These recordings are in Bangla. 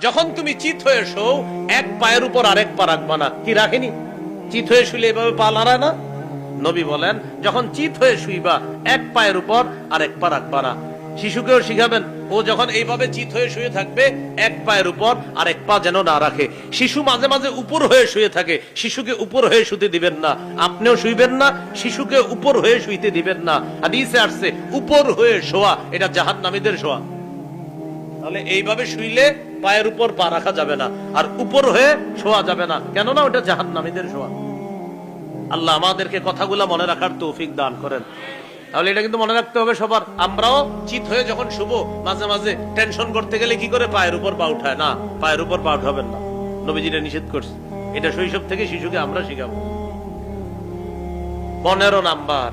যখন তুমি চিত হয়ে শো, এক পায়ের উপর আরেক পা রাখবা না। কি রাখেনি? চিত হয়ে শুলে এভাবে পা নাড়ায় না? নবী বলেন যখন চিত হয়ে শুইবা, এক পায়ের উপর আরেক পা রাখবা না। শিশুকেও শিখাবেন, ও যখন এইভাবে চিত হয়ে শুয়ে থাকবে, এক পায়ের উপর আরেক পা যেন না রাখে। শিশু মাঝে মাঝে উপর হয়ে শুয়ে থাকে, শিশুকে উপর হয়ে শুতে দিবেন না। আপনিও শুইবেন না, শিশুকে উপর হয়ে শুইতে দিবেন না। হাদিসে আসছে উপর হয়ে শোয়া এটা জাহান্নামীদের শোয়া। তাহলে এইভাবে শুইলে পায়ের উপর পা রাখা যাবে না, আর উপর হয়ে শোয়া যাবে না, কেননা ওটা জাহান্নামীদের শোয়া। আল্লাহ আমাদেরকে কথাগুলা মনে রাখার তৌফিক দান করেন। তাহলে এটা কিন্তু মনে রাখতে হবে সবার। আমরাও চিত হয়ে যখন শুবো, মাঝে মাঝে টেনশন করতে গেলে কি করে পায়ের উপর পা উঠায় না, পায়ের উপর পা উঠাবেন না। নবীজিরা নিষেধ করছে। এটা শৈশব থেকে শিশুকে আমরা শিখাবো। 15 নাম্বার,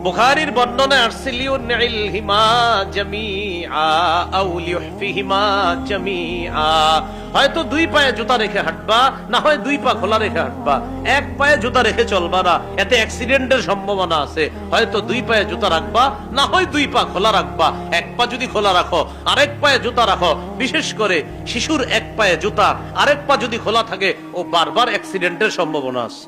বুখারীর বর্ণনায় আসছে লিউনইলহিমা জামিআ আও লিউহফিহিমা জামিআ। হয়তো দুই পায়ে জুতা রেখে হাঁটবা, না হয় দুই পা খোলা রেখে হাঁটবা। এক পায়ে জুতা রেখে চলবা না, এতে অ্যাক্সিডেন্টের সম্ভাবনা আছে। হয়তো দুই পায়ে জুতা রাখবা, না হয় দুই পা খোলা রাখবা। এক পা যদি খোলা রাখো, আরেক পায়ে জুতা রাখো। বিশেষ করে শিশুর এক পায়ে জুতা, আরেক পা যদি খোলা থাকে, ও বারবার অ্যাক্সিডেন্টের সম্ভাবনা আছে।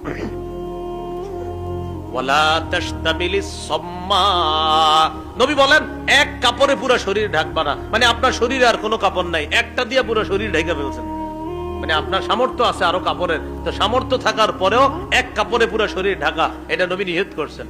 নবী বলেন এক কাপড়ে পুরো শরীর ঢাকবা না। মানে আপনার শরীরে আর কোনো কাপড় নাই, একটা দিয়ে পুরো শরীর ঢেকে ফেলছেন। মানে আপনার সামর্থ্য আছে আরো কাপড়ের, তো সামর্থ্য থাকার পরেও এক কাপড়ে পুরো শরীর ঢাকা, এটা নবী নিষেধ করছেন।